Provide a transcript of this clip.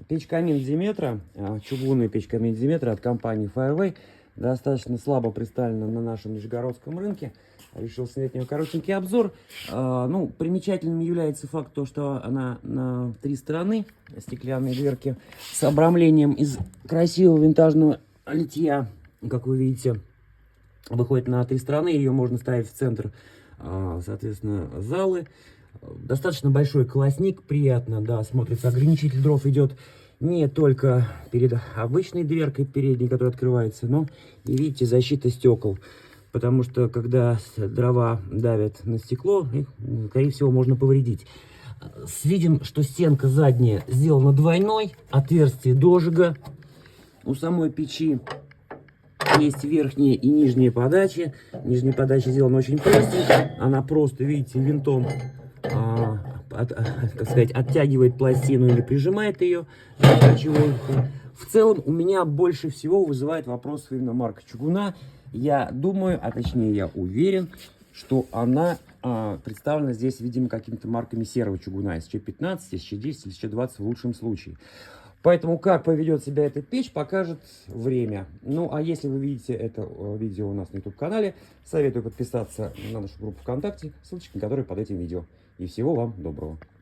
Печь-камин Диметра, чугунная печь-камин Диметра от компании Fireway, достаточно слабо представлена на нашем нижегородском рынке. Решил снять нее коротенький обзор. Ну, примечательным является факт, то, что она на 3 стороны, стеклянные дверки, с обрамлением из красивого винтажного литья, как вы видите, выходит на 3 стороны. Ее можно ставить в центр, соответственно, залы. Достаточно большой колосник, приятно, да, смотрится. Ограничитель дров идет не только перед обычной дверкой передней, которая открывается, но и, видите, защита стекол. Потому что, когда дрова давят на стекло, их, скорее всего, можно повредить. Видим, что стенка задняя сделана двойной, отверстие дожига. У самой печи есть верхние и нижние подачи. Нижняя подача сделана очень простенько. Она просто, видите, винтом так сказать, оттягивает пластину или прижимает ее. В целом у меня больше всего вызывает вопрос именно марка чугуна. Я думаю, а точнее я уверен, что она представлена здесь, видимо, какими-то марками серого чугуна. СЧ-15, СЧ-10, СЧ-20 в лучшем случае. Поэтому как поведет себя эта печь, покажет время. Ну, а если вы видите это видео у нас на YouTube-канале, советую подписаться на нашу группу ВКонтакте, ссылочка на которой под этим видео. И всего вам доброго.